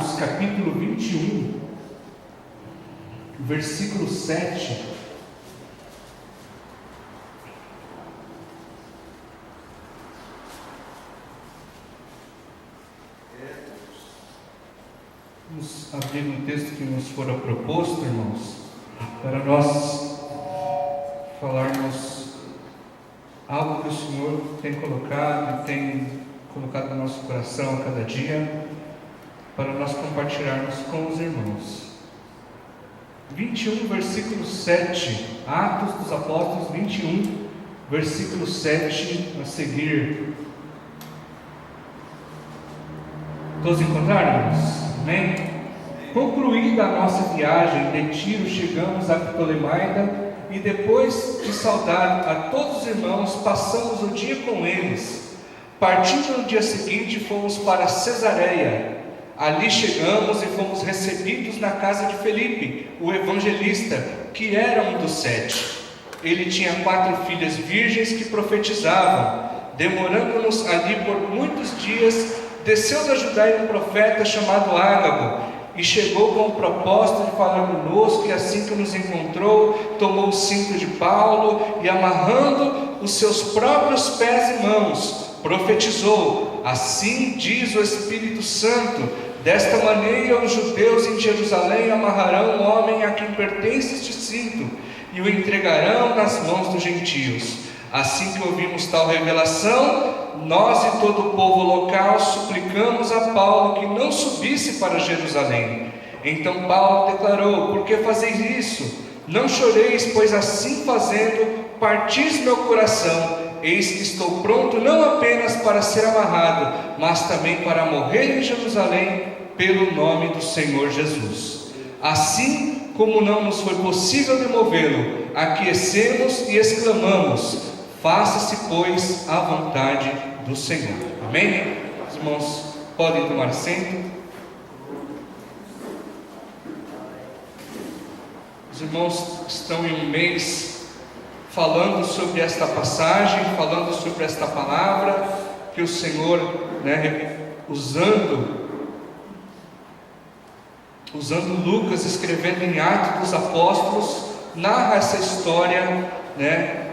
Atos, capítulo 21, versículo 7. Vamos abrir um texto que nos fora proposto, irmãos, para nós falarmos algo que o Senhor tem colocado no nosso coração a cada dia, para nós compartilharmos com os irmãos. 21, versículo 7, Atos dos Apóstolos 21, versículo 7, a seguir. Todos encontraram, irmãos? Amém? Concluída a nossa viagem de Tiro, chegamos a Ptolemaida e depois de saudar a todos os irmãos, passamos o dia com eles. Partindo no dia seguinte, fomos para Cesareia. Ali chegamos e fomos recebidos na casa de Felipe, o evangelista, que era um dos 7. Ele tinha 4 filhas virgens que profetizavam. Demorando-nos ali por muitos dias, desceu da Judéia um profeta chamado Ágago, e chegou com o propósito de falar conosco, e assim que nos encontrou, tomou o cinto de Paulo, e amarrando os seus próprios pés e mãos, profetizou: assim diz o Espírito Santo, desta maneira os judeus em Jerusalém amarrarão o homem a quem pertence este cinto, e o entregarão nas mãos dos gentios. Assim que ouvimos tal revelação, nós e todo o povo local suplicamos a Paulo que não subisse para Jerusalém. Então Paulo declarou: por que fazeis isso? Não choreis, pois assim fazendo, partis meu coração. Eis que estou pronto não apenas para ser amarrado, mas também para morrer em Jerusalém, pelo nome do Senhor Jesus. Assim como não nos foi possível demovê-lo, aquecemos e exclamamos: faça-se, pois, a vontade do Senhor. Amém? Os irmãos podem tomar assento. Os irmãos estão em um mês falando sobre esta passagem, falando sobre esta palavra, que o Senhor, usando Lucas, escrevendo em Atos dos Apóstolos, narra essa história,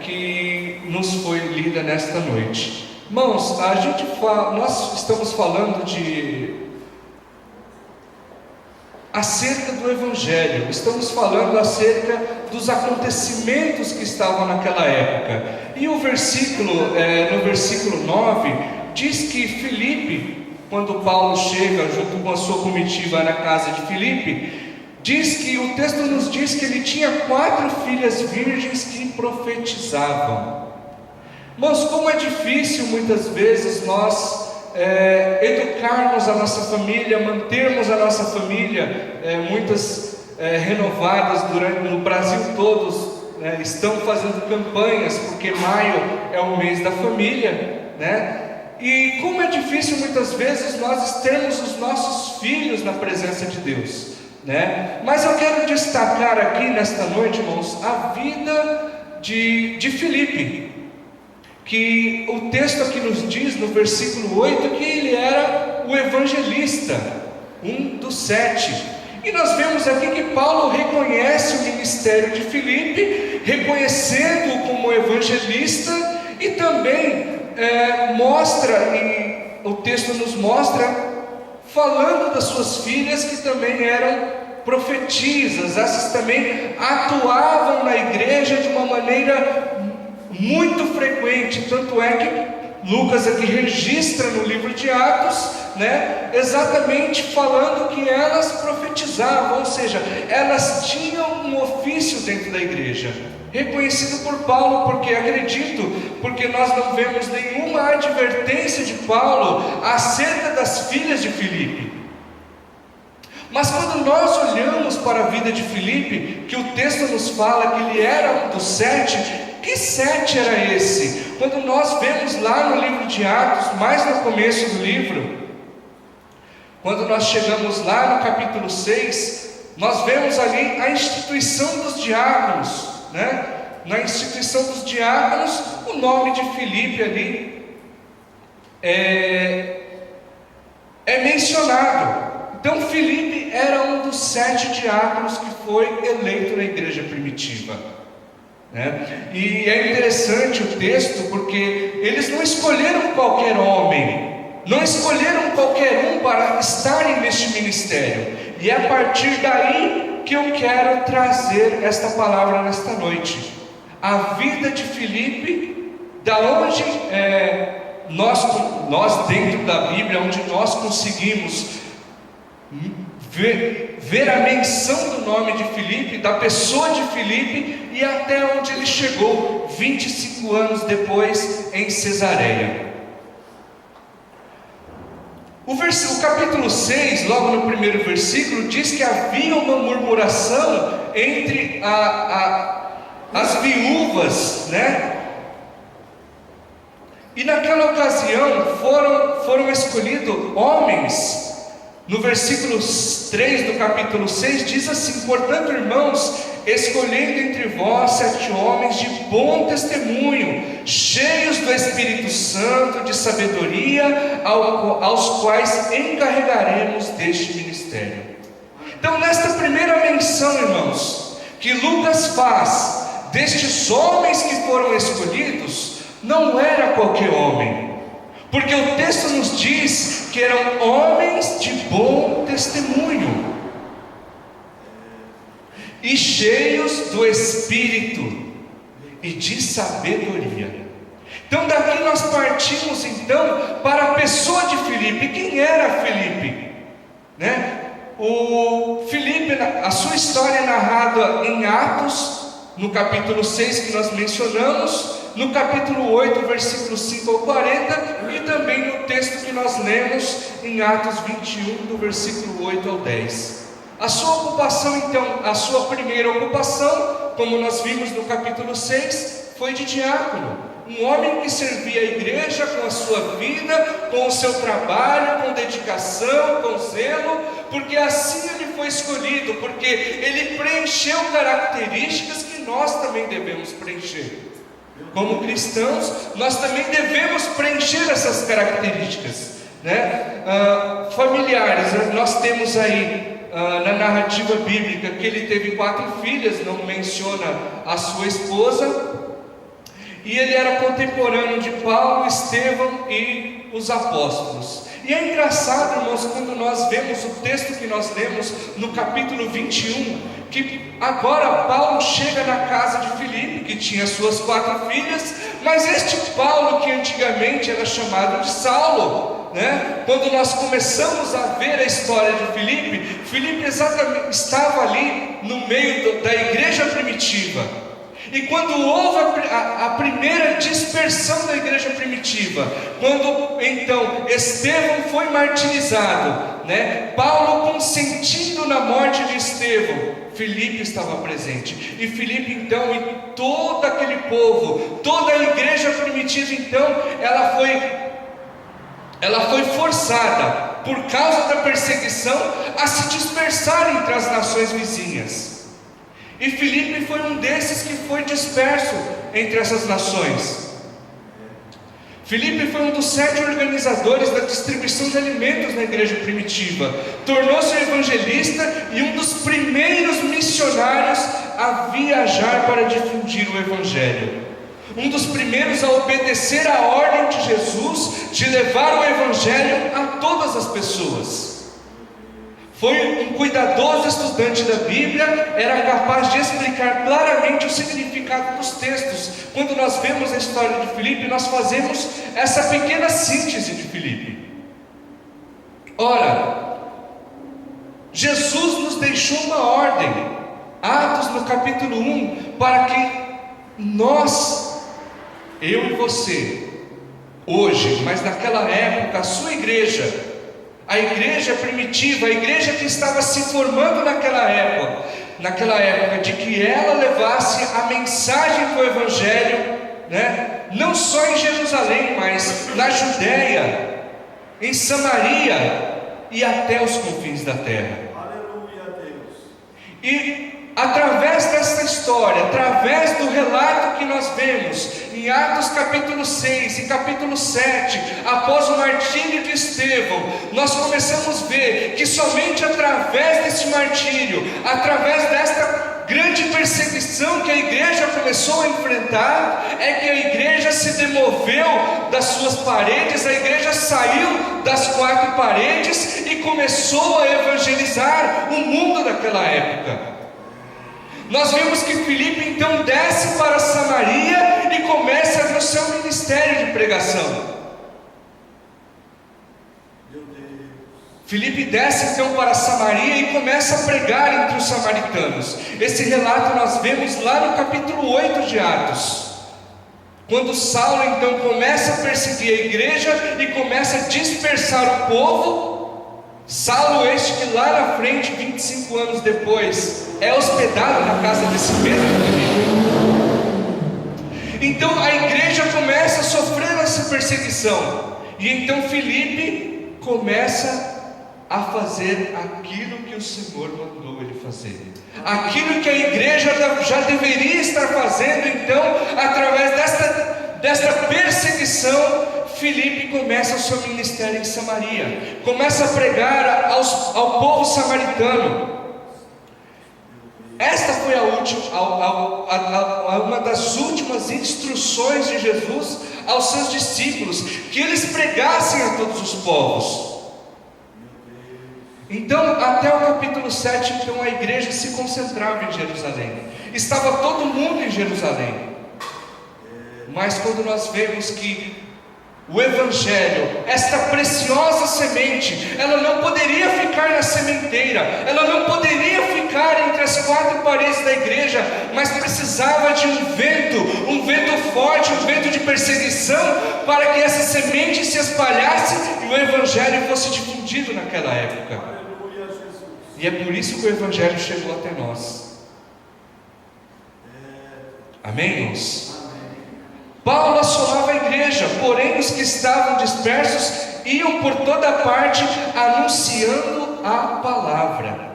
que nos foi lida nesta noite. Irmãos, nós estamos falando acerca do Evangelho, estamos falando acerca dos acontecimentos que estavam naquela época. E o versículo, no versículo 9, diz que Filipe, quando Paulo chega junto com a sua comitiva na casa de Filipe, o texto nos diz que ele tinha 4 filhas virgens que profetizavam. Mas como é difícil muitas vezes nós educarmos a nossa família, mantermos a nossa família, muitas renovadas no Brasil todos estão fazendo campanhas, porque maio é o mês da família, e como é difícil muitas vezes nós termos os nossos filhos na presença de Deus, Mas eu quero destacar aqui nesta noite, irmãos, a vida de Filipe, que o texto aqui nos diz no versículo 8 que ele era o evangelista, um dos 7. E nós vemos aqui que Paulo reconhece o ministério de Filipe, reconhecendo-o como evangelista, e também o texto nos mostra, falando das suas filhas que também eram profetisas. Essas também atuavam na igreja de uma maneira muito frequente, tanto é que Lucas aqui registra no livro de Atos, exatamente falando que elas profetizavam, ou seja, elas tinham um ofício dentro da igreja, reconhecido por Paulo, porque nós não vemos nenhuma advertência de Paulo acerca das filhas de Filipe. Mas quando nós olhamos para a vida de Filipe, que o texto nos fala que ele era um dos 7, que 7 era esse? Quando nós vemos lá no livro de Atos, mais no começo do livro, quando nós chegamos lá no capítulo 6, nós vemos ali a instituição dos diáconos, Na instituição dos diáconos, o nome de Filipe ali é mencionado. Então Filipe era um dos 7 diáconos que foi eleito na igreja primitiva, né? E é interessante o texto, porque eles não escolheram qualquer homem, não escolheram qualquer um para estarem neste ministério. E é a partir daí que eu quero trazer esta palavra nesta noite. A vida de Filipe, da onde nós dentro da Bíblia, onde nós conseguimos ver a menção do nome de Filipe, da pessoa de Filipe, e até onde ele chegou 25 anos depois em Cesareia. O capítulo 6, logo no primeiro versículo, diz que havia uma murmuração entre as viúvas, né? E naquela ocasião foram escolhidos homens. No versículo 3 do capítulo 6 diz assim: portanto, irmãos, escolhendo entre vós 7 homens de bom testemunho, cheios do Espírito Santo, de sabedoria, aos quais encarregaremos deste ministério. Então, nesta primeira menção, irmãos, que Lucas faz destes homens que foram escolhidos, não era qualquer homem, porque o texto nos diz que eram homens de bom testemunho e cheios do Espírito e de sabedoria. Então daqui nós partimos então para a pessoa de Filipe. Quem era Filipe? Né? O Filipe, a sua história é narrada em Atos, no capítulo 6 que nós mencionamos, no capítulo 8, versículos 5 ao 40, e também no texto que nós lemos em Atos 21, do versículo 8 ao 10. A sua ocupação então, a sua primeira ocupação, como nós vimos no capítulo 6, foi de diácono. Um homem que servia a igreja com a sua vida, com o seu trabalho, com dedicação, com zelo, porque assim ele foi escolhido, porque ele preencheu características que nós também devemos preencher. Como cristãos, nós também devemos preencher essas características, né? Familiares, nós temos aí na narrativa bíblica que ele teve 4 filhas, não menciona a sua esposa, e ele era contemporâneo de Paulo, Estevão e os apóstolos. E é engraçado, irmãos, quando nós vemos o texto que nós lemos no capítulo 21, que agora Paulo chega na casa de Filipe, que tinha suas 4 filhas, mas este Paulo, que antigamente era chamado de Saulo, né? Quando nós começamos a ver a história de Filipe exatamente estava ali no meio da igreja primitiva. E quando houve a primeira dispersão da igreja primitiva, quando então Estevão foi martirizado, né? Paulo consentindo na morte de Estevão, Filipe estava presente. E Filipe então, e todo aquele povo, toda a igreja primitiva então, ela foi forçada, por causa da perseguição, a se dispersar entre as nações vizinhas. E Filipe foi um desses que foi disperso entre essas nações. Filipe foi um dos 7 organizadores da distribuição de alimentos na igreja primitiva. Tornou-se um evangelista e um dos primeiros missionários a viajar para difundir o evangelho. Um dos primeiros a obedecer à ordem de Jesus de levar o evangelho a todas as pessoas. Foi um cuidadoso estudante da Bíblia, era capaz de explicar claramente o significado dos textos. Quando nós vemos a história de Filipe, nós fazemos essa pequena síntese de Filipe. Ora, Jesus nos deixou uma ordem, Atos no capítulo 1, para que nós, eu e você, hoje, mas naquela época, a sua igreja, a igreja primitiva, a igreja que estava se formando naquela época, de que ela levasse a mensagem do evangelho, né? Não só em Jerusalém, mas na Judéia, em Samaria e até os confins da terra. Aleluia a Deus. E através dessa história, através do relato que nós vemos em em Atos capítulo 6, em capítulo 7, após o martírio de Estevão, nós começamos a ver que somente através desse martírio, através desta grande perseguição que a igreja começou a enfrentar, é que a igreja se demoveu das suas paredes, a igreja saiu das quatro paredes e começou a evangelizar o mundo daquela época. Nós vemos que Filipe então desce para Samaria e começa no seu ministério de pregação. Filipe desce então para Samaria e começa a pregar entre os samaritanos. Esse relato nós vemos lá no capítulo 8 de Atos, quando Saulo então começa a perseguir a igreja e começa a dispersar o povo. Saulo este que lá na frente, 25 anos depois, é hospedado na casa desse mesmo Filipe. Então a igreja começa a sofrer essa perseguição, e então Filipe começa a fazer aquilo que o Senhor mandou ele fazer, aquilo que a igreja já deveria estar fazendo. Então, através desta perseguição, Filipe começa o seu ministério em Samaria, começa a pregar ao povo samaritano. Esta foi uma das últimas instruções de Jesus aos seus discípulos, que eles pregassem a todos os povos. Então, até o capítulo 7, então a igreja se concentrava em Jerusalém, estava todo mundo em Jerusalém. Mas quando nós vemos que o Evangelho, esta preciosa semente, ela não poderia ficar na sementeira, ela não poderia ficar entre as quatro paredes da igreja, mas precisava de um vento forte, um vento de perseguição, para que essa semente se espalhasse e o Evangelho fosse difundido naquela época. E é por isso que o Evangelho chegou até nós. Amém, irmãos? Paulo assolava a igreja, porém os que estavam dispersos iam por toda parte anunciando a palavra.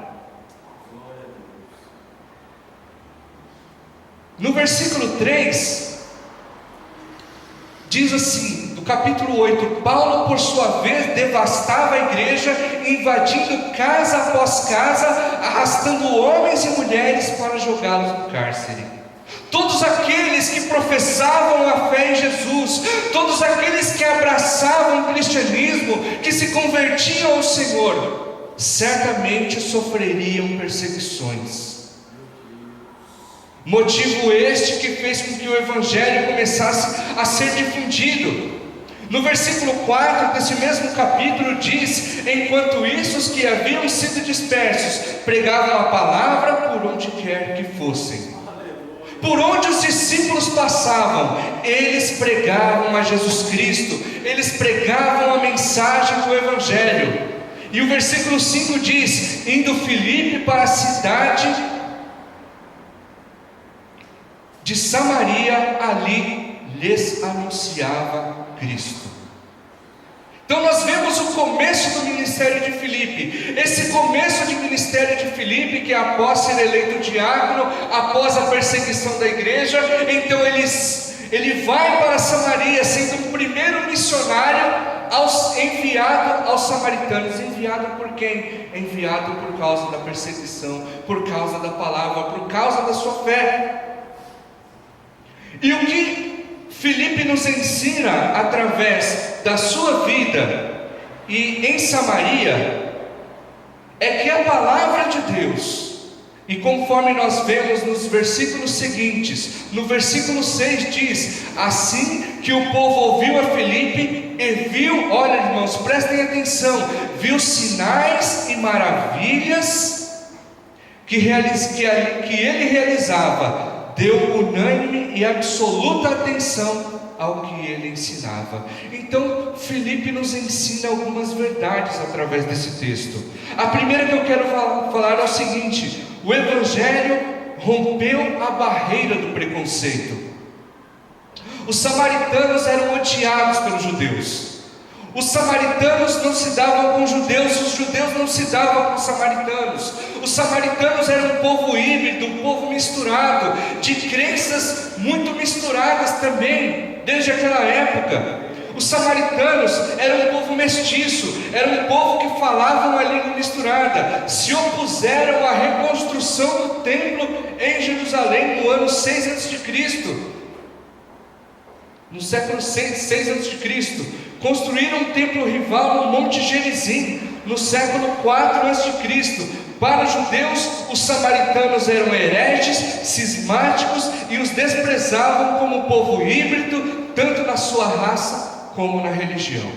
No versículo 3, diz assim, do capítulo 8: Paulo por sua vez devastava a igreja, invadindo casa após casa, arrastando homens e mulheres para jogá-los no cárcere. Todos aqueles que professavam a fé em Jesus, todos aqueles que abraçavam o cristianismo, que se convertiam ao Senhor, certamente sofreriam perseguições. Motivo este que fez com que o Evangelho começasse a ser difundido. No versículo 4 desse mesmo capítulo diz: enquanto isso, os que haviam sido dispersos pregavam a palavra por onde quer que fossem. Por onde os discípulos passavam, eles pregavam a Jesus Cristo, eles pregavam a mensagem do Evangelho. E o versículo 5 diz: indo Filipe para a cidade de Samaria, ali lhes anunciava Cristo. Então nós vemos o começo do ministério de Filipe. Esse começo de ministério de Filipe, que após ser eleito diácono, após a perseguição da igreja, então ele vai para Samaria, sendo o primeiro missionário enviado aos samaritanos. Enviado por quem? Enviado por causa da perseguição, por causa da palavra, por causa da sua fé. E o que Filipe nos ensina através da sua vida e em Samaria é que a palavra de Deus, e conforme nós vemos nos versículos seguintes, no versículo 6 diz: assim que o povo ouviu a Filipe e viu, olha irmãos, prestem atenção, viu sinais e maravilhas que ele realizava, deu unânime e absoluta atenção ao que ele ensinava. Então Filipe nos ensina algumas verdades através desse texto. A primeira que eu quero falar é o seguinte: o Evangelho rompeu a barreira do preconceito. Os samaritanos eram odiados pelos judeus. Os samaritanos não se davam com os judeus não se davam com os samaritanos. Os samaritanos eram um povo híbrido, um povo misturado, de crenças muito misturadas também, desde aquela época. Os samaritanos eram um povo mestiço, era um povo que falava uma língua misturada, se opuseram à reconstrução do templo em Jerusalém no ano 6 a.C., no século 6 a.C., construíram um templo rival no Monte Gerizim, no século 4 a.C., Para os judeus, os samaritanos eram hereges, cismáticos e os desprezavam como um povo híbrido, tanto na sua raça como na religião.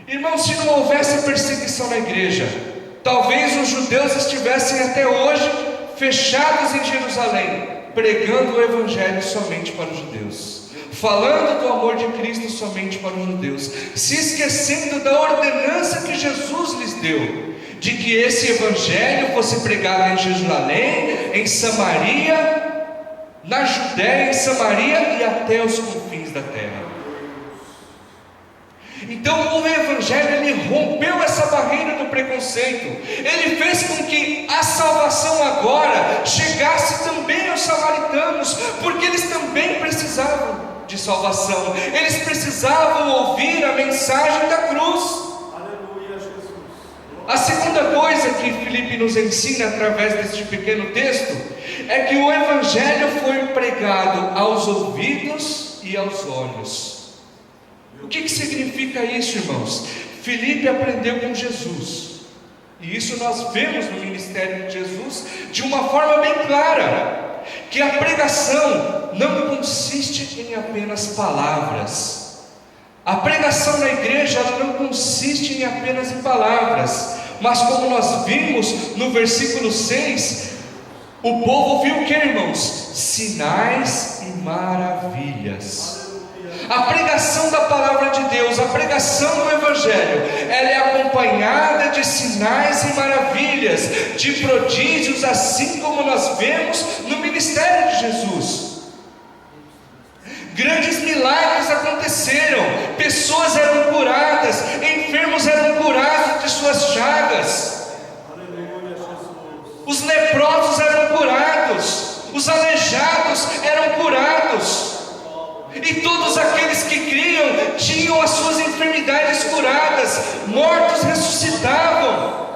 Irmãos, se não houvesse perseguição na igreja, talvez os judeus estivessem até hoje fechados em Jerusalém, pregando o evangelho somente para os judeus, falando do amor de Cristo somente para os judeus, se esquecendo da ordenança que Jesus lhes deu, de que esse evangelho fosse pregado em Jerusalém, em Samaria, na Judéia, em Samaria e até os confins da terra. Então o evangelho, ele rompeu essa barreira do preconceito, ele fez com que a salvação agora chegasse também aos samaritanos, porque eles também precisavam de salvação, eles precisavam ouvir a mensagem da cruz. A segunda coisa que Filipe nos ensina através deste pequeno texto é que o evangelho foi pregado aos ouvidos e aos olhos. O que significa isso, irmãos? Filipe aprendeu com Jesus, e isso nós vemos no ministério de Jesus de uma forma bem clara, que a pregação não consiste em apenas palavras. A pregação na igreja, ela não consiste em apenas em palavras, mas como nós vimos no versículo 6, o povo viu o que, irmãos? Sinais e maravilhas. A pregação da palavra de Deus, a pregação do evangelho, ela é acompanhada de sinais e maravilhas, de prodígios, assim como nós vemos no ministério de Jesus. Grandes milagres aconteceram, pessoas eram curadas, enfermos eram curados de suas chagas, os leprosos eram curados, os aleijados eram curados, e todos aqueles que criam tinham as suas enfermidades curadas, mortos ressuscitavam.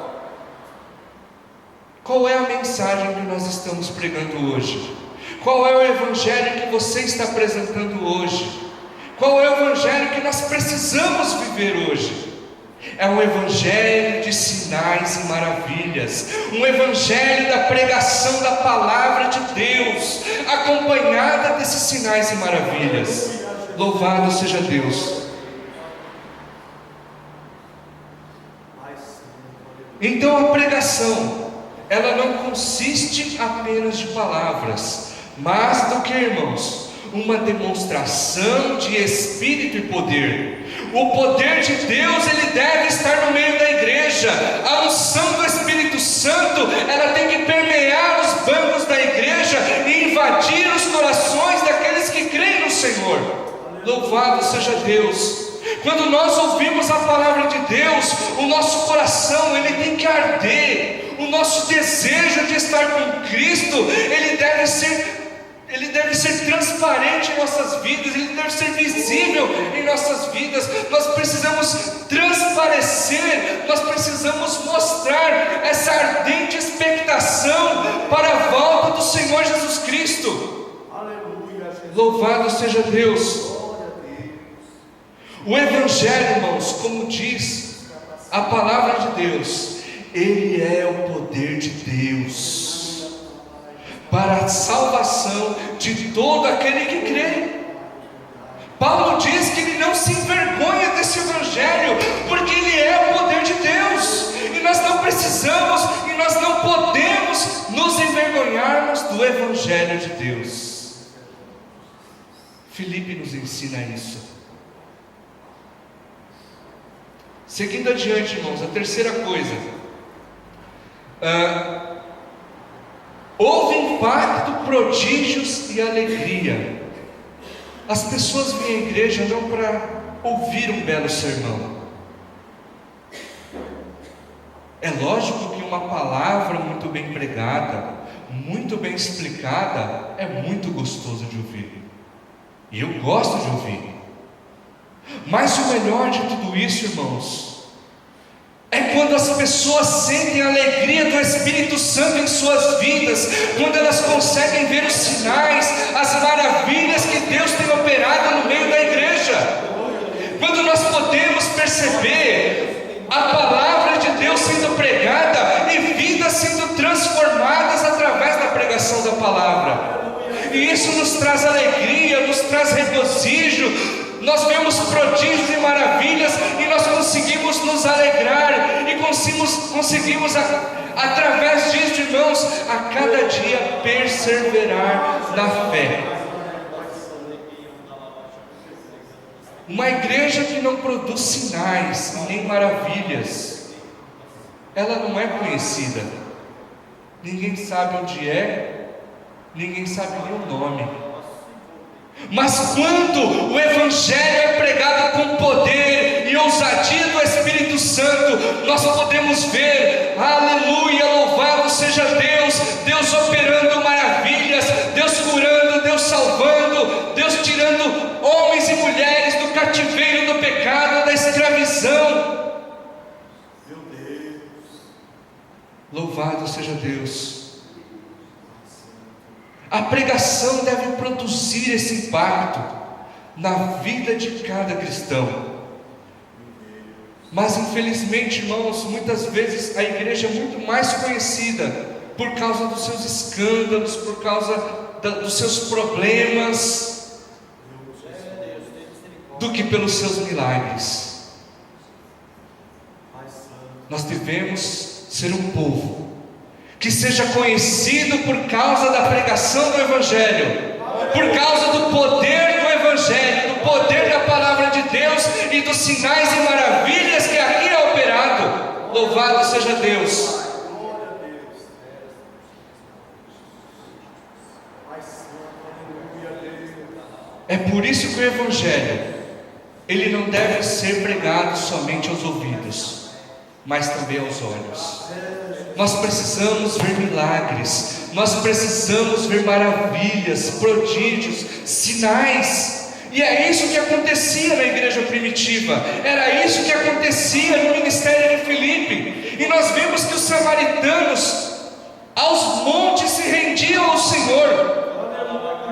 Qual é a mensagem que nós estamos pregando hoje? Qual é o evangelho que você está apresentando hoje? Qual é o evangelho que nós precisamos viver hoje? É um evangelho de sinais e maravilhas, um evangelho da pregação da palavra de Deus, acompanhada desses sinais e maravilhas. Louvado seja Deus. Então a pregação, ela não consiste apenas de palavras, mas do que, irmãos? Uma demonstração de espírito e poder. O poder de Deus, ele deve estar no meio da igreja. A unção do Espírito Santo, ela tem que permear os bancos da igreja e invadir os corações daqueles que creem no Senhor. Louvado seja Deus. Quando nós ouvimos a palavra de Deus, o nosso coração, ele tem que arder. O nosso desejo de estar com Cristo, ele deve ser transparente em nossas vidas, ele deve ser visível em nossas vidas. Nós precisamos transparecer, nós precisamos mostrar essa ardente expectação para a volta do Senhor Jesus Cristo. Aleluia. Louvado seja Deus. O evangelho, irmãos, como diz a palavra de Deus, ele é o poder de Deus para a salvação de todo aquele que crê. Paulo diz que ele não se envergonha desse evangelho, porque ele é o poder de Deus, e nós não precisamos, e nós não podemos nos envergonharmos do evangelho de Deus. Filipe nos ensina isso. Seguindo adiante, irmãos, a terceira coisa, houve impacto, prodígios e alegria. As pessoas vêm à igreja não para ouvir um belo sermão. É lógico que uma palavra muito bem pregada, muito bem explicada, é muito gostoso de ouvir. E eu gosto de ouvir. Mas o melhor de tudo isso, irmãos, é quando as pessoas sentem a alegria do Espírito Santo em suas vidas, quando elas conseguem ver os sinais, as maravilhas que Deus tem operado no meio da igreja, quando nós podemos perceber a palavra de Deus sendo pregada e vidas sendo transformadas através da pregação da palavra. E isso nos traz alegria, nos traz regozijo. Nós vemos prodígios e maravilhas e nós conseguimos nos alegrar e conseguimos através disso, irmãos, a cada dia perseverar na fé. Uma igreja que não produz sinais e nem maravilhas, ela não é conhecida. Ninguém sabe onde é, ninguém sabe nem o nome. Mas quando o Evangelho é pregado com poder e ousadia do Espírito Santo, nós podemos ver, aleluia, louvado seja Deus, Deus operando maravilhas, Deus curando, Deus salvando, Deus tirando homens e mulheres do cativeiro do pecado, da escravidão. Meu Deus, louvado seja Deus. A pregação deve produzir esse impacto na vida de cada cristão. Mas infelizmente, irmãos, muitas vezes a igreja é muito mais conhecida por causa dos seus escândalos, por causa dos seus problemas, do que pelos seus milagres. Nós devemos ser um povo que seja conhecido por causa da pregação do Evangelho, por causa do poder do Evangelho, do poder da palavra de Deus e dos sinais e maravilhas que aqui é operado. Louvado seja Deus. É por isso que o Evangelho, ele não deve ser pregado somente aos ouvidos, mas também aos olhos. Nós precisamos ver milagres, nós precisamos ver maravilhas, prodígios, sinais. E é isso que acontecia na igreja primitiva, era isso que acontecia no ministério de Filipe. E nós vemos que os samaritanos aos montes se rendiam ao Senhor.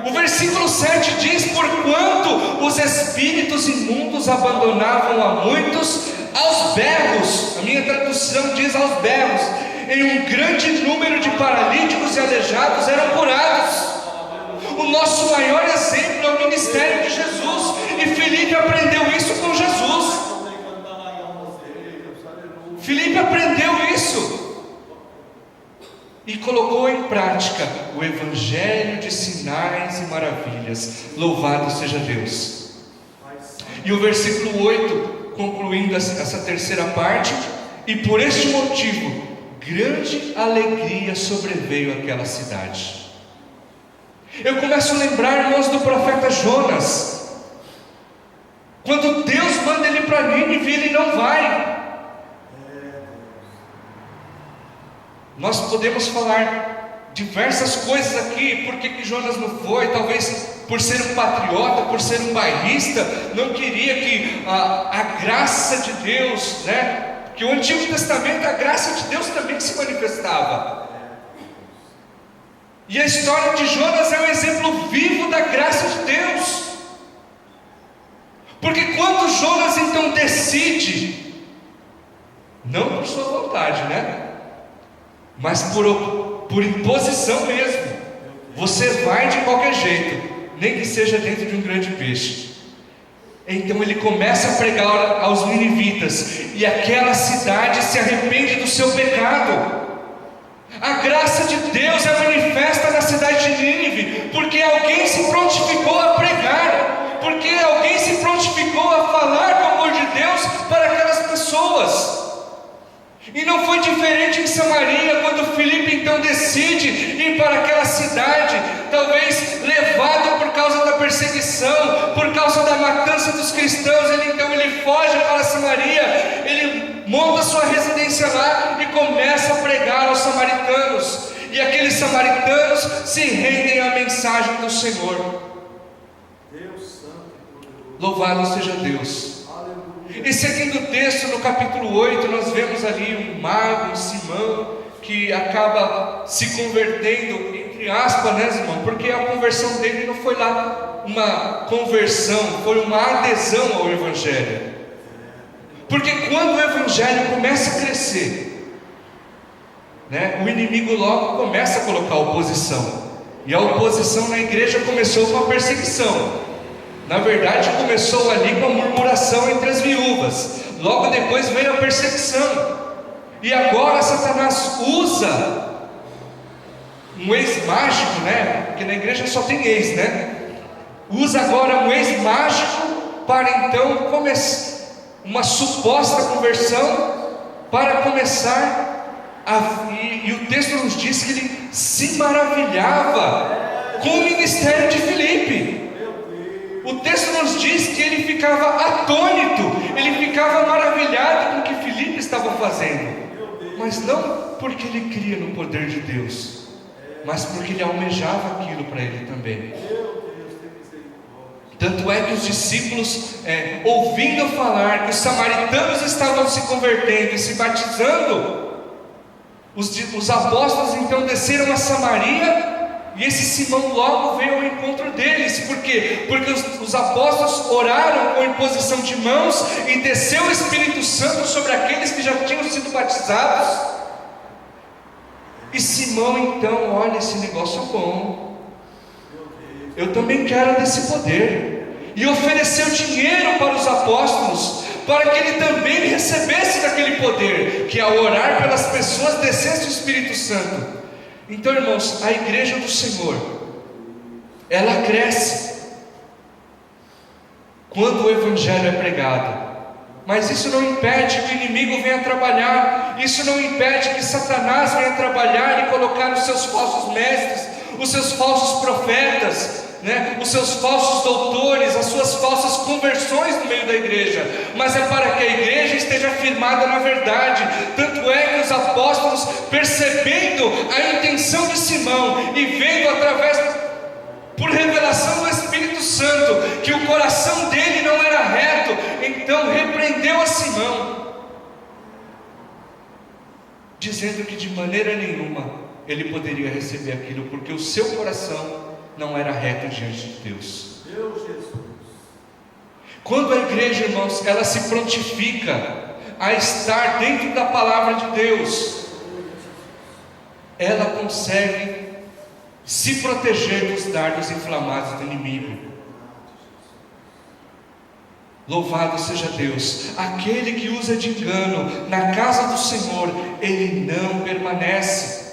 O versículo 7 diz: porquanto os espíritos imundos abandonavam a muitos aos berros. A minha tradução diz aos berros. Em um grande número de paralíticos e aleijados eram curados. O nosso maior exemplo é o ministério de Jesus, e Filipe aprendeu isso com Jesus. Filipe aprendeu isso e colocou em prática o Evangelho de sinais e maravilhas. Louvado seja Deus. E o versículo 8, concluindo essa terceira parte: e por este motivo grande alegria sobreveio àquela cidade. Eu começo a lembrar, irmãos, do profeta Jonas. Quando Deus manda ele para Nínive, ele não vai. Nós podemos falar diversas coisas aqui, por que Jonas não foi? Talvez por ser um patriota, por ser um bairrista, não queria que a graça de Deus, que o Antigo Testamento, a graça de Deus também se manifestava. E a história de Jonas é um exemplo vivo da graça de Deus. Porque quando Jonas então decide, não por sua vontade, mas por imposição mesmo, você vai de qualquer jeito, nem que seja dentro de um grande peixe. Então ele começa a pregar aos ninivitas, e aquela cidade se arrepende do seu pecado. A graça de Deus é manifesta na cidade de Nínive, porque alguém se prontificou a pregar, porque alguém se prontificou a falar do amor de Deus para aquelas pessoas. E não foi diferente em Samaria, quando Filipe então decide ir para aquela cidade, talvez levado por causa da perseguição, por causa da matança distância dos cristãos, ele foge para Samaria, ele monta sua residência lá e começa a pregar aos samaritanos. E aqueles samaritanos se rendem à mensagem do Senhor. Louvado seja Deus. E seguindo o texto, no capítulo 8, nós vemos ali um mago, um Simão, que acaba se convertendo, entre aspas, né, irmão? Porque a conversão dele não foi lá uma conversão, foi uma adesão ao Evangelho. Porque quando o Evangelho começa a crescer, né, o inimigo logo começa a colocar oposição. E a oposição na igreja começou com a perseguição. Na verdade, começou ali com a murmuração entre as viúvas. Logo depois veio a perseguição. E agora Satanás usa um ex-mágico, né? Porque na igreja só tem ex, né? Usa agora um ex-mágico para então começar uma suposta conversão, para começar e o texto nos diz que ele se maravilhava com o ministério de Filipe. O texto nos diz que ele ficava atônito, ele ficava maravilhado com o que Filipe estava fazendo. Mas não porque ele cria no poder de Deus, mas porque ele almejava aquilo para ele também. Tanto é que os discípulos, ouvindo falar que os samaritanos estavam se convertendo e se batizando, os apóstolos então desceram a Samaria, e esse Simão logo veio ao encontro deles. Por quê? Porque os apóstolos oraram com imposição de mãos e desceu o Espírito Santo sobre aqueles que já tinham sido batizados. E Simão então, olha, esse negócio é bom, eu também quero desse poder. E ofereceu dinheiro para os apóstolos, para que ele também recebesse daquele poder, que ao orar pelas pessoas descesse o Espírito Santo. Então, irmãos, a igreja do Senhor, ela cresce quando o Evangelho é pregado. Mas isso não impede que o inimigo venha trabalhar, isso não impede que Satanás venha trabalhar e colocar os seus falsos mestres, os seus falsos profetas, né, os seus falsos doutores, as suas falsas conversões no meio da igreja. Mas é para que a igreja esteja firmada na verdade. Tanto é que os apóstolos, percebendo a intenção de Simão e vendo por revelação do Espírito Santo, que o coração dele não era reto, então repreendeu a Simão, dizendo que de maneira nenhuma ele poderia receber aquilo, porque o seu coração não era reto diante de Deus. Quando a igreja, irmãos, ela se prontifica a estar dentro da palavra de Deus, ela consegue se proteger dos dardos inflamados do inimigo. Louvado seja Deus. Aquele que usa de engano na casa do Senhor, ele não permanece.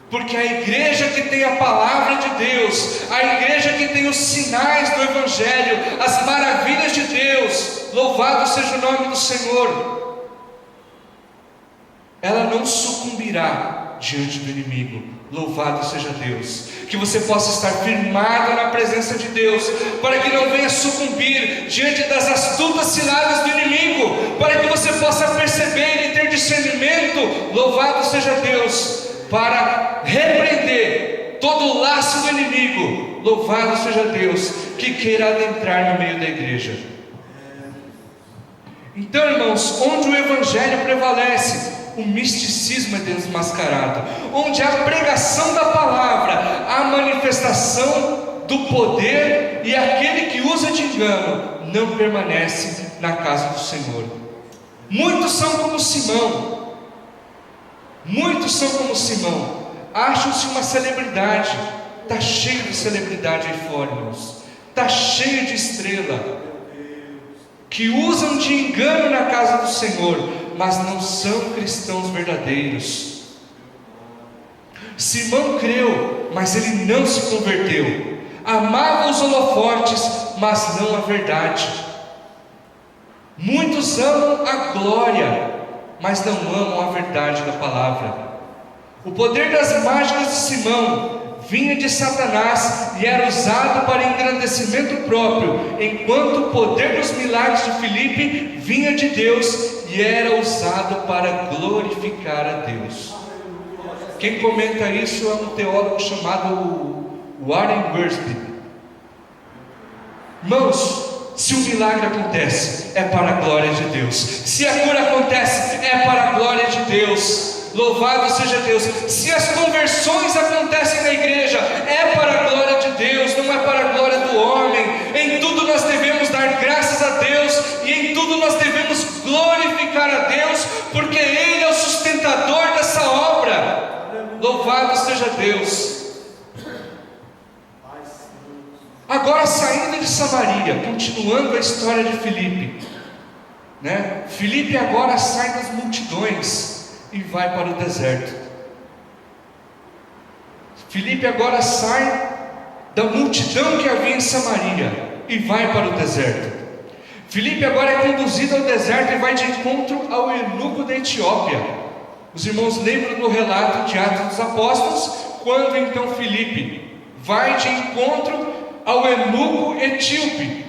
Porque a igreja que tem a palavra de Deus, a igreja que tem os sinais do Evangelho, as maravilhas de Deus, louvado seja o nome do Senhor, ela não sucumbirá diante do inimigo. Louvado seja Deus. Que você possa estar firmado na presença de Deus, para que não venha sucumbir diante das astutas ciladas do inimigo, para que você possa perceber e ter discernimento, louvado seja Deus, para repreender todo o laço do inimigo, louvado seja Deus, que queira adentrar no meio da igreja. Então, irmãos, onde o Evangelho prevalece, o misticismo é desmascarado. Onde há a pregação da palavra, a manifestação do poder, e aquele que usa de engano não permanece na casa do Senhor. Muitos são como Simão, acham-se uma celebridade. Está cheio de celebridade aí fora, irmãos, está cheio de estrela, que usam de engano na casa do Senhor, mas não são cristãos verdadeiros. Simão creu, mas ele não se converteu. Amava os holofotes, mas não a verdade. Muitos amam a glória, mas não amam a verdade da palavra. O poder das mágicas de Simão vinha de Satanás e era usado para engrandecimento próprio, enquanto o poder dos milagres de Filipe vinha de Deus e era usado para glorificar a Deus. Quem comenta isso é um teólogo chamado Warren Wiersbe. Irmãos, se o milagre acontece, é para a glória de Deus. Se a cura acontece, é para a glória de Deus. Louvado seja Deus. Se as conversões acontecem na igreja, é para a glória de Deus, não é para a glória do homem. Em tudo nós devemos dar graças a Deus, e em tudo nós devemos glorificar a Deus, porque Ele é o sustentador dessa obra. Louvado seja Deus. Agora, saindo de Samaria, continuando a história de Filipe, Filipe agora sai das multidões e vai para o deserto. Filipe agora sai da multidão que havia em Samaria e vai para o deserto. Filipe agora é conduzido ao deserto e vai de encontro ao eunuco da Etiópia. Os irmãos lembram do relato de Atos dos Apóstolos, quando então Filipe vai de encontro ao eunuco etíope,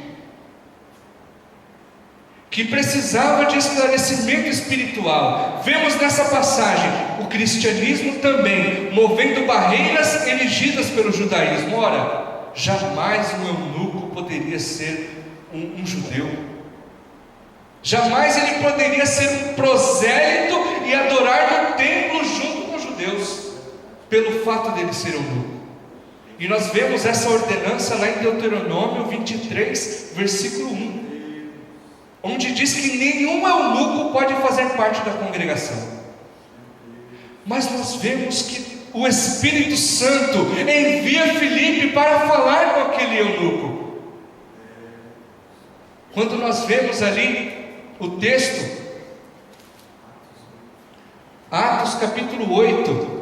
que precisava de esclarecimento espiritual. Vemos nessa passagem o cristianismo também movendo barreiras erigidas pelo judaísmo. Ora, jamais um eunuco poderia ser um judeu, jamais ele poderia ser um prosélito e adorar no templo junto com os judeus, pelo fato dele ser eunuco. E nós vemos essa ordenança lá em Deuteronômio 23, versículo 1, onde diz que nenhum eunuco pode fazer parte da congregação. Mas nós vemos que o Espírito Santo envia Filipe para falar com aquele eunuco. Quando nós vemos ali o texto, Atos capítulo 8,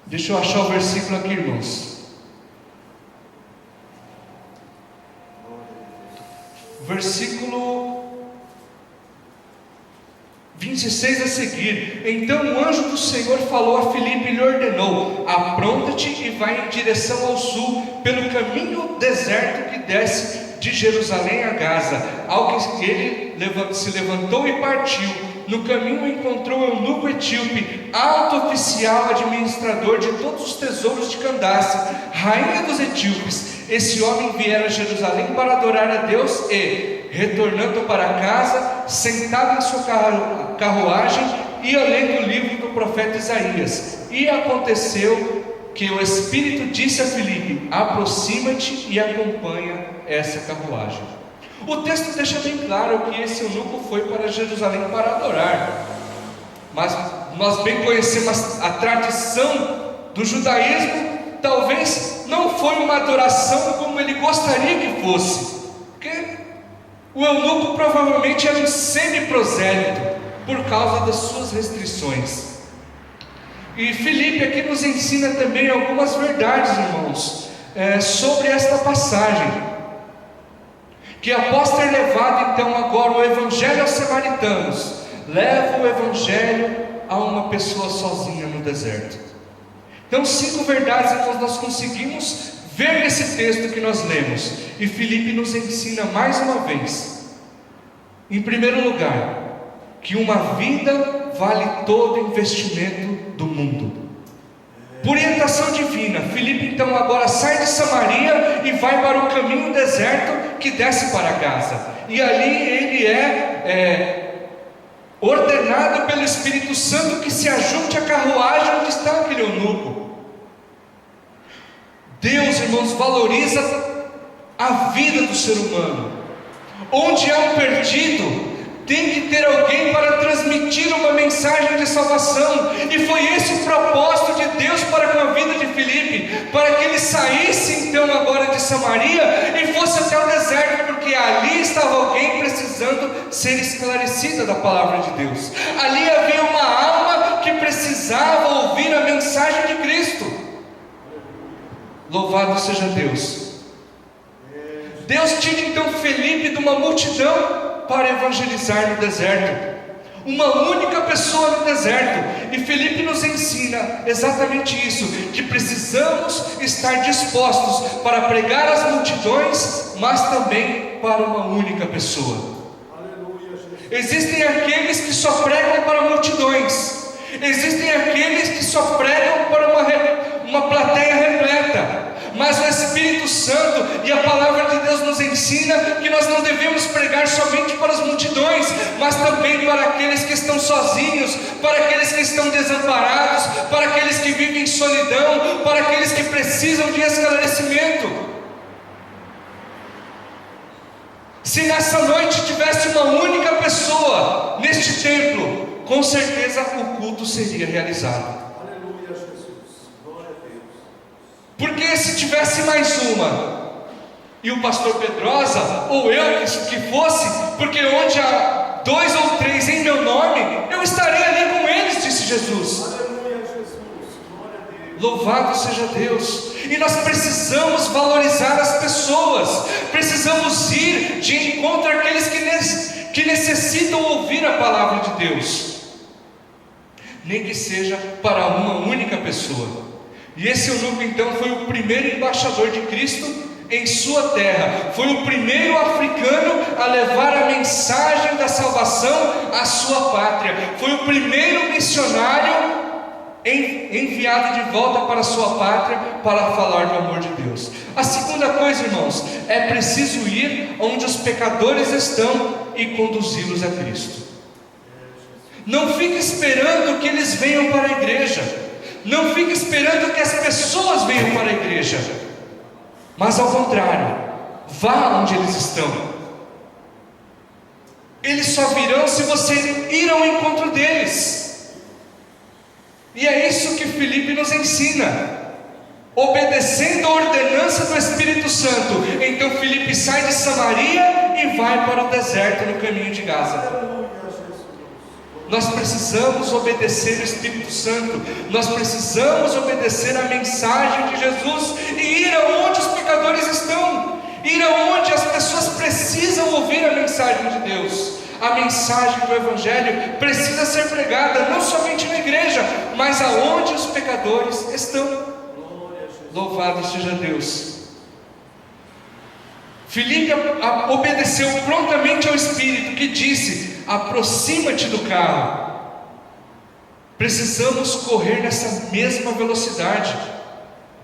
deixa eu achar o versículo aqui, irmãos. Versículo 26 a seguir. Então o anjo do Senhor falou a Filipe e lhe ordenou: apronta-te e vai em direção ao sul, pelo caminho deserto que desce de Jerusalém a Gaza. Ao que ele se levantou e partiu. No caminho encontrou o eunuco etíope, alto oficial administrador de todos os tesouros de Candace, rainha dos etíopes. Esse homem viera a Jerusalém para adorar a Deus e, retornando para casa, sentado em sua carruagem, ia lendo o livro do profeta Isaías. E aconteceu que o Espírito disse a Filipe: aproxima-te e acompanha essa carruagem. O texto deixa bem claro que esse eunuco foi para Jerusalém para adorar, mas nós bem conhecemos a tradição do judaísmo. Talvez não foi uma adoração como ele gostaria que fosse, porque o eunuco provavelmente era um semi-prosélito por causa das suas restrições. E Filipe aqui nos ensina também algumas verdades, irmãos, sobre esta passagem. Que após ter levado então agora o evangelho aos samaritanos, leva o evangelho a uma pessoa sozinha no deserto. Então 5 verdades, irmãos, nós conseguimos ver nesse texto que nós lemos. E Filipe nos ensina mais uma vez, em primeiro lugar, que uma vida vale todo investimento do mundo. Por orientação divina, Filipe então agora sai de Samaria e vai para o caminho deserto que desce para Gaza. E ali ele é ordenado pelo Espírito Santo que se ajunte à carruagem onde está aquele eunuco. Deus, irmãos, valoriza a vida do ser humano. Onde há um perdido, tem que ter alguém para transmitir uma mensagem de salvação. E foi esse o propósito de Deus para com a vida de Filipe, para que ele saísse então agora de Samaria e fosse até o deserto, porque ali estava alguém precisando ser esclarecida da palavra de Deus. Ali havia uma alma que precisava ouvir a mensagem de Cristo. Louvado seja Deus. Deus tira então Filipe de uma multidão para evangelizar no deserto. Uma única pessoa pessoa no deserto. E Filipe nos ensina exatamente isso, que precisamos estar dispostos para pregar às multidões, mas também para uma única pessoa. Existem aqueles que só pregam para multidões, existem aqueles que só pregam para uma plateia repleta. Mas o Espírito Santo e a palavra de Deus nos ensina que nós não devemos pregar somente para as multidões, mas também para aqueles que estão sozinhos, para aqueles que estão desamparados, para aqueles que vivem em solidão, para aqueles que precisam de esclarecimento. Se nessa noite tivesse uma única pessoa neste templo, com certeza o culto seria realizado. Porque se tivesse mais uma, e o pastor Pedrosa, ou eu que fosse, porque onde há 2 ou 3 em meu nome, eu estarei ali com eles, disse Jesus. Louvado seja Deus. E nós precisamos valorizar as pessoas, precisamos ir de encontro àqueles que necessitam ouvir a palavra de Deus, nem que seja para uma única pessoa. E esse eunuco então foi o primeiro embaixador de Cristo em sua terra, foi o primeiro africano a levar a mensagem da salvação à sua pátria, foi o primeiro missionário enviado de volta para a sua pátria para falar do amor de Deus. A segunda coisa, irmãos, é preciso ir onde os pecadores estão e conduzi-los a Cristo. Não fique esperando que eles venham para a igreja, não fique esperando que as pessoas venham para a igreja, mas ao contrário, vá onde eles estão. Eles só virão se você ir ao encontro deles. E é isso que Filipe nos ensina, obedecendo a ordenança do Espírito Santo. Então Filipe sai de Samaria e vai para o deserto no caminho de Gaza. Nós precisamos obedecer o Espírito Santo, nós precisamos obedecer a mensagem de Jesus e ir aonde os pecadores estão, ir aonde as pessoas precisam ouvir a mensagem de Deus. A mensagem do Evangelho precisa ser pregada não somente na igreja, mas aonde os pecadores estão. Louvado seja Deus. Filipe obedeceu prontamente ao Espírito, que disse: aproxima-te do carro. Precisamos correr nessa mesma velocidade.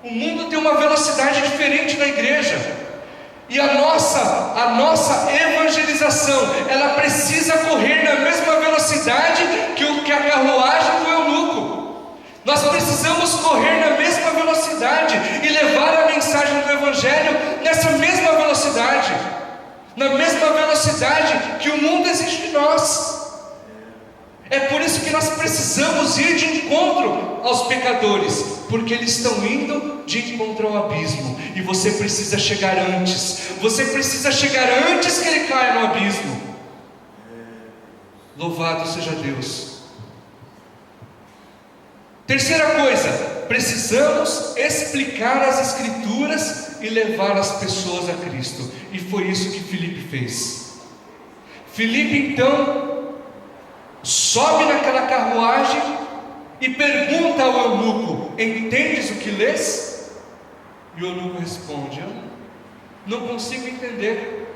O mundo tem uma velocidade diferente na igreja, e a nossa evangelização, ela precisa correr na mesma velocidade que a carruagem do eunuco. Nós precisamos correr na mesma velocidade e levar a mensagem do Evangelho nessa mesma velocidade, na mesma velocidade que o mundo exige de nós. É por isso que nós precisamos ir de encontro aos pecadores, porque eles estão indo de encontro ao abismo, e você precisa chegar antes. Você precisa chegar antes que ele caia no abismo. Louvado seja Deus. Terceira coisa, precisamos explicar as Escrituras e levar as pessoas a Cristo. E foi isso que Filipe fez. Filipe então sobe naquela carruagem e pergunta ao eunuco: entendes o que lês? E o eunuco responde: eu não consigo entender,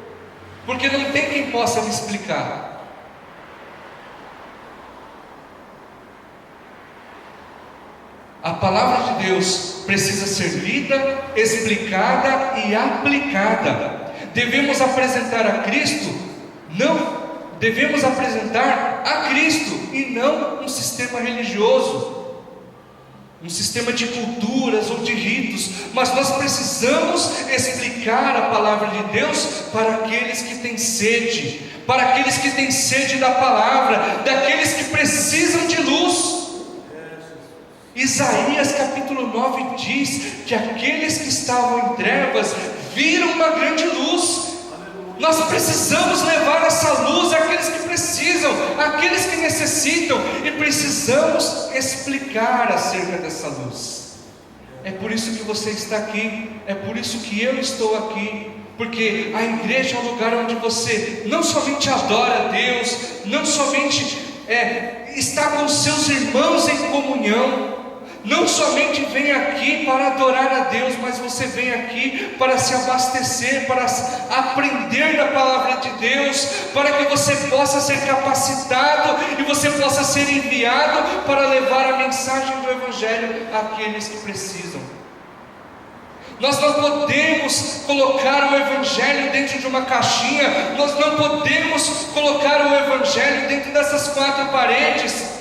porque não tem quem possa me explicar. A palavra de Deus precisa ser lida, explicada e aplicada. Devemos apresentar a Cristo, devemos apresentar a Cristo e não um sistema religioso, um sistema de culturas ou de ritos, mas nós precisamos explicar a palavra de Deus para aqueles que têm sede, para aqueles que têm sede da palavra, daqueles que precisam de luz. Isaías capítulo 9 diz que aqueles que estavam em trevas viram uma grande luz. Nós precisamos levar essa luz àqueles que precisam, àqueles que necessitam, e precisamos explicar acerca dessa luz. É por isso que você está aqui, é por isso que eu estou aqui, porque a igreja é um lugar onde você não somente adora a Deus, não somente estar com seus irmãos em comunhão. Não somente vem aqui para adorar a Deus, mas você vem aqui para se abastecer, para aprender da palavra de Deus, para que você possa ser capacitado e você possa ser enviado para levar a mensagem do Evangelho àqueles que precisam. Nós não podemos colocar o Evangelho dentro de uma caixinha, nós não podemos colocar o Evangelho dentro dessas quatro paredes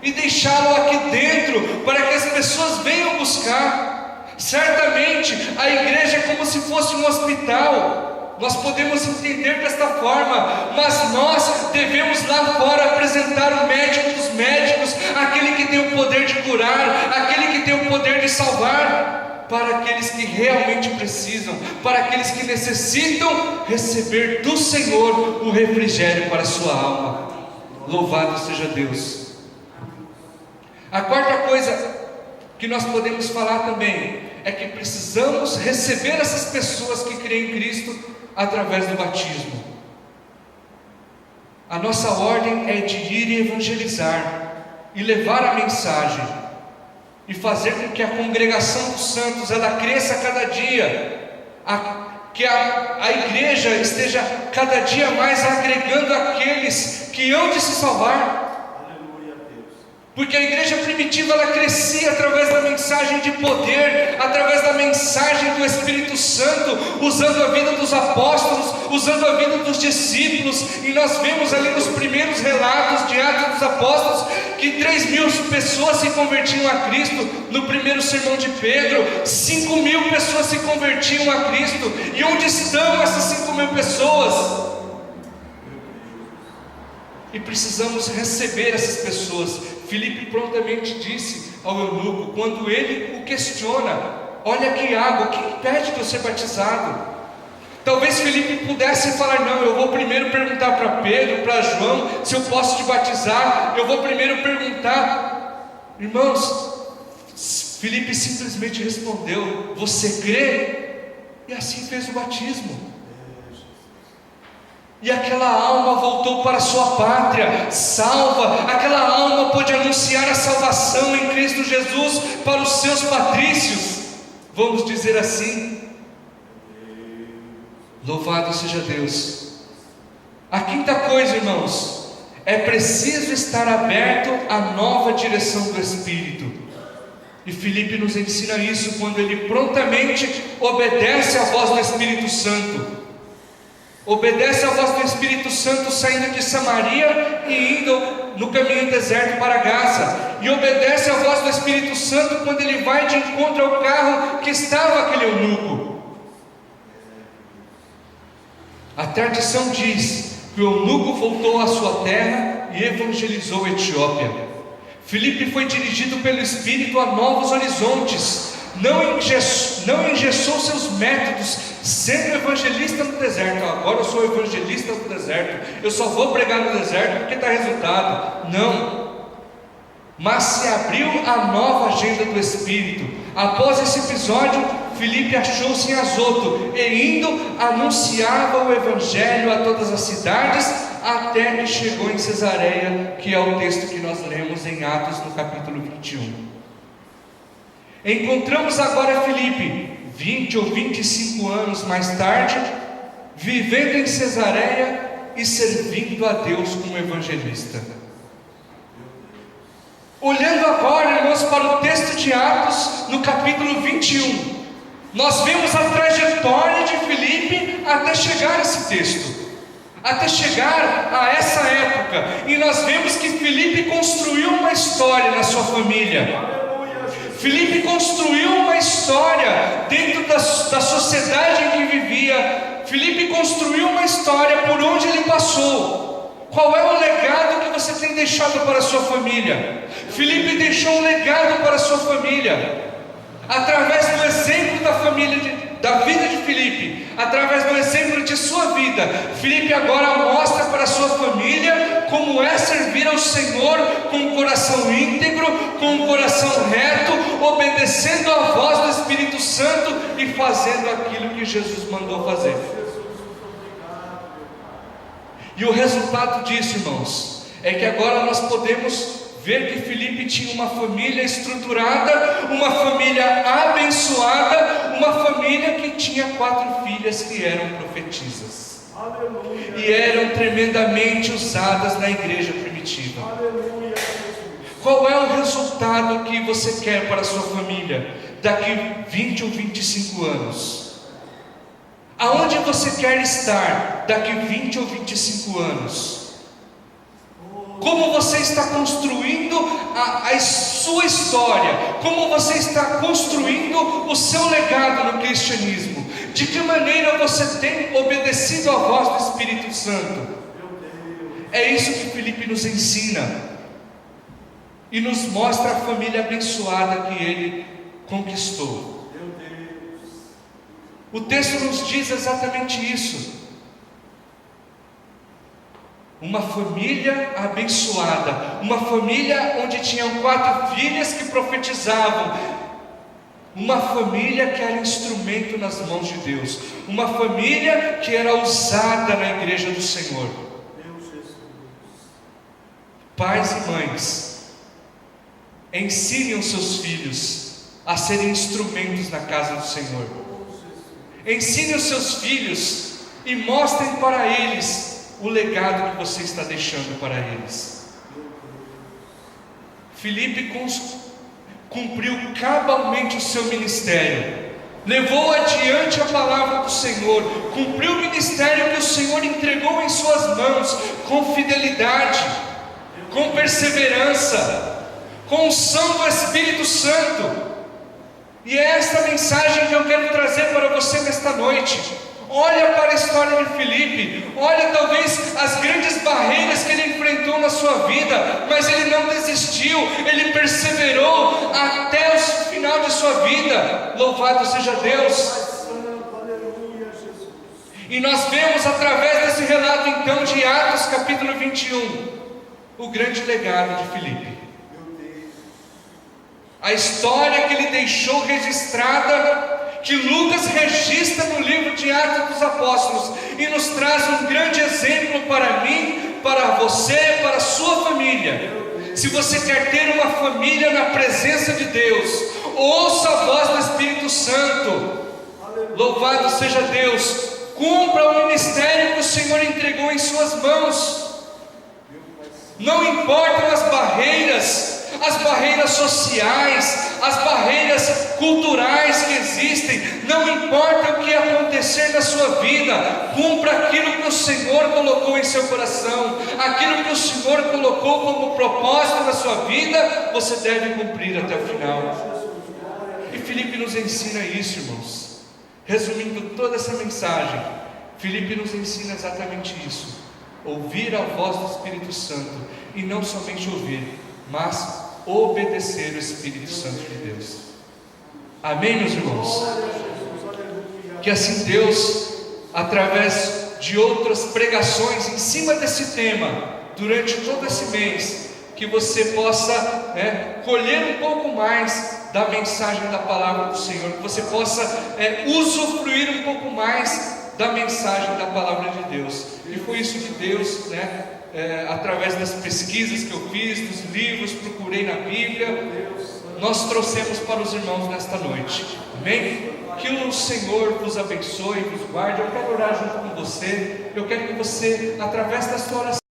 e deixá-lo aqui dentro para que as pessoas venham buscar. Certamente a igreja é como se fosse um hospital, nós podemos entender desta forma, mas nós devemos lá fora apresentar o médico dos médicos, aquele que tem o poder de curar, aquele que tem o poder de salvar, para aqueles que realmente precisam, para aqueles que necessitam receber do Senhor o refrigério para a sua alma. Louvado seja Deus. A quarta coisa que nós podemos falar também é que precisamos receber essas pessoas que creem em Cristo através do batismo. A nossa ordem é de ir e evangelizar e levar a mensagem e fazer com que a congregação dos santos ela cresça cada dia, que a igreja esteja cada dia mais agregando aqueles que hão de se salvar. Porque a igreja primitiva ela crescia através da mensagem de poder, através da mensagem do Espírito Santo, usando a vida dos apóstolos, usando a vida dos discípulos. E nós vemos ali nos primeiros relatos de Atos dos Apóstolos que 3.000 pessoas se convertiam a Cristo. No primeiro sermão de Pedro, 5.000 pessoas se convertiam a Cristo. E onde estão essas 5.000 pessoas? E precisamos receber essas pessoas. Filipe prontamente disse ao eunuco, quando ele o questiona: olha que água, o que impede de eu ser batizado? Talvez Filipe pudesse falar: não, eu vou primeiro perguntar para Pedro, para João, se eu posso te batizar. Eu vou primeiro perguntar. Irmãos, Filipe simplesmente respondeu: você crê? E assim fez o batismo. E aquela alma voltou para a sua pátria, salva. Aquela alma pôde anunciar a salvação em Cristo Jesus para os seus patrícios, vamos dizer assim. Louvado seja Deus. A quinta coisa, irmãos, é preciso estar aberto à nova direção do Espírito. E Filipe nos ensina isso quando ele prontamente obedece à voz do Espírito Santo. Obedece à voz do Espírito Santo saindo de Samaria e indo no caminho deserto para Gaza. E obedece à voz do Espírito Santo quando ele vai de encontro ao carro que estava aquele eunuco. A tradição diz que o eunuco voltou à sua terra e evangelizou a Etiópia. Filipe foi dirigido pelo Espírito a novos horizontes. Não engessou seus métodos, sendo evangelista no deserto. Agora eu sou evangelista no deserto, eu só vou pregar no deserto porque está resultado. Não, mas se abriu a nova agenda do Espírito. Após esse episódio, Filipe achou-se em Azoto e indo anunciava o Evangelho a todas as cidades, até que chegou em Cesareia, que é o texto que nós lemos em Atos no capítulo 21. Encontramos agora Filipe, 20 ou 25 anos mais tarde, vivendo em Cesareia e servindo a Deus como evangelista. Olhando agora, irmãos, para o texto de Atos, no capítulo 21, nós vemos a trajetória de Filipe até chegar a esse texto, até chegar a essa época, e nós vemos que Filipe construiu uma história na sua família. Filipe construiu uma história dentro da sociedade em que vivia. Filipe construiu uma história por onde ele passou. Qual é o legado que você tem deixado para a sua família? Filipe deixou um legado para a sua família. Através do exemplo da vida de Filipe, através do exemplo de sua vida, Filipe agora mostra para a sua família como é servir ao Senhor com um coração íntegro, com um coração reto, obedecendo à voz do Espírito Santo e fazendo aquilo que Jesus mandou fazer. E o resultado disso, irmãos, é que agora nós podemos ver que Filipe tinha uma família estruturada, uma família abençoada, uma família que tinha 4 filhas que eram profetisas. Aleluia. E eram tremendamente usadas na igreja primitiva. Aleluia. Qual é o resultado que você quer para a sua família daqui 20 ou 25 anos? Aonde você quer estar daqui 20 ou 25 anos? Como você está construindo a sua história? Como você está construindo o seu legado no cristianismo? De que maneira você tem obedecido à voz do Espírito Santo? É isso que Filipe nos ensina e nos mostra a família abençoada que ele conquistou. O texto nos diz exatamente isso. Uma família abençoada, uma família onde tinham 4 filhas que profetizavam, uma família que era instrumento nas mãos de Deus, uma família que era usada na igreja do Senhor. Pais e mães, ensinem os seus filhos a serem instrumentos na casa do Senhor. Ensine os seus filhos e mostrem para eles o legado que você está deixando para eles. Filipe cumpriu cabalmente o seu ministério, levou adiante a palavra do Senhor, cumpriu o ministério que o Senhor entregou em suas mãos, com fidelidade, com perseverança, com unção do Espírito Santo. E é esta mensagem que eu quero trazer para você nesta noite. Olha para a história de Filipe, olha talvez as grandes barreiras que ele enfrentou na sua vida, mas ele não desistiu, ele perseverou até o final de sua vida. Louvado seja Deus! E nós vemos através desse relato então de Atos capítulo 21, o grande legado de Filipe. A história que ele deixou registrada, que Lucas registra no livro de Atos dos Apóstolos, e nos traz um grande exemplo para mim, para você, para a sua família. Se você quer ter uma família na presença de Deus, ouça a voz do Espírito Santo. Louvado seja Deus. Cumpra o ministério que o Senhor entregou em suas mãos. Não importam as barreiras sociais, as barreiras culturais que existem, não importa o que acontecer na sua vida, cumpra aquilo que o Senhor colocou em seu coração, aquilo que o Senhor colocou como propósito na sua vida, você deve cumprir até o final. E Filipe nos ensina isso, irmãos. Resumindo toda essa mensagem, Filipe nos ensina exatamente isso: ouvir a voz do Espírito Santo, e não somente ouvir, mas obedecer o Espírito Santo de Deus. Amém, meus irmãos? Que assim Deus, através de outras pregações em cima desse tema, durante todo esse mês, que você possa colher um pouco mais da mensagem da palavra do Senhor, que você possa usufruir um pouco mais da mensagem da palavra de Deus. E foi isso que Deus, através das pesquisas que eu fiz, dos livros, procurei na Bíblia, nós trouxemos para os irmãos nesta noite. Amém? Que o Senhor vos abençoe e vos guarde. Eu quero orar junto com você. Eu quero que você, através da sua oração,